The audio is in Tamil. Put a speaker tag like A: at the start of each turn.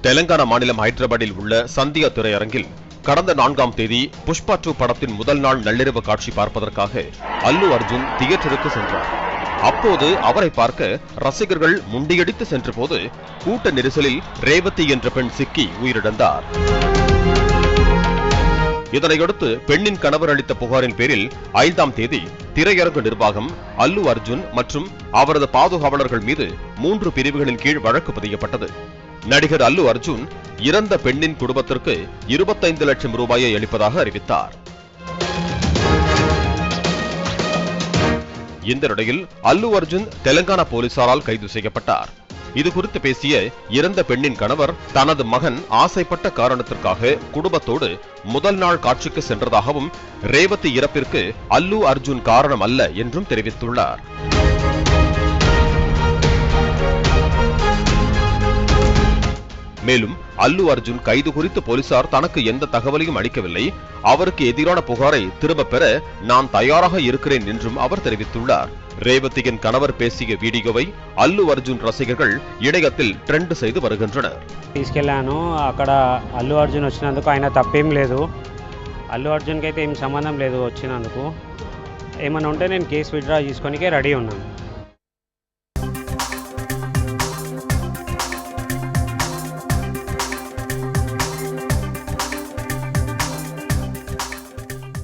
A: தெலங்கானா மாநிலம் ஹைதராபாத்தில் உள்ள சந்தியா திரையரங்கில் கடந்த 4ஆம் தேதி புஷ்பா 2 படத்தின் முதல் நாள் நள்ளிரவு காட்சி பார்ப்பதற்காக அல்லு அர்ஜுன் தியேட்டருக்கு சென்றார். அப்போது அவரை பார்க்க ரசிகர்கள் முண்டியடித்து சென்றபோது கூட்ட நெரிசலில் ரேவதி என்ற பெண் சிக்கி உயிரிழந்தார். இதனையடுத்து பெண்ணின் கணவர் அளித்த புகாரின் பேரில் 5ஆம் தேதி திரையரங்கு நிர்வாகம் அல்லு அர்ஜுன் மற்றும் அவரது பாதுகாவலர்கள் மீது 3 பிரிவுகளின் கீழ் வழக்கு பதியப்பட்டது. நடிகர் அல்லு அர்ஜுன் இறந்த பெண்ணின் குடும்பத்திற்கு 25 லட்சம் ரூபாயை அளிப்பதாக அறிவித்தார். இந்த நிலையில் அல்லு அர்ஜுன் தெலங்கானா போலீசாரால் கைது செய்யப்பட்டார். இது குறித்து பேசிய இறந்த பெண்ணின் கணவர் தனது மகன் ஆசைப்பட்ட காரணத்திற்காக குடும்பத்தோடு முதல் நாள் காட்சிக்கு சென்றதாகவும் ரேவதி இறப்பிற்கு அல்லு அர்ஜுன் காரணம் அல்ல என்றும் தெரிவித்துள்ளார். மேலும் அல்லு அர்ஜுன் கைது குறித்து போலீசார் தனக்கு எந்த தகவலையும் அளிக்கவில்லை, அவருக்கு எதிரான புகாரை திரும்ப பெற நான் தயாராக இருக்கிறேன் என்றும் அவர் தெரிவித்துள்ளார். ரேவதியின் கணவர் பேசிய வீடியோவை அல்லு அர்ஜுன் ரசிகர்கள் இணையத்தில் ட்ரெண்ட் செய்து வருகின்றனர்.
B: తీసుకెళ్ళాను అక్కడ అల్లు అర్జున్ వచ్చినందుకు ఆయన తప్పేం లేదు. అల్లు అర్జున్కి అయితే ఏం సంబంధం లేదు వచ్చినందుకు. ఏమన్నా ఉంటే నేను కేసు విత్డ్రా చేసుకోనికే రెడీ ఉన్నాను.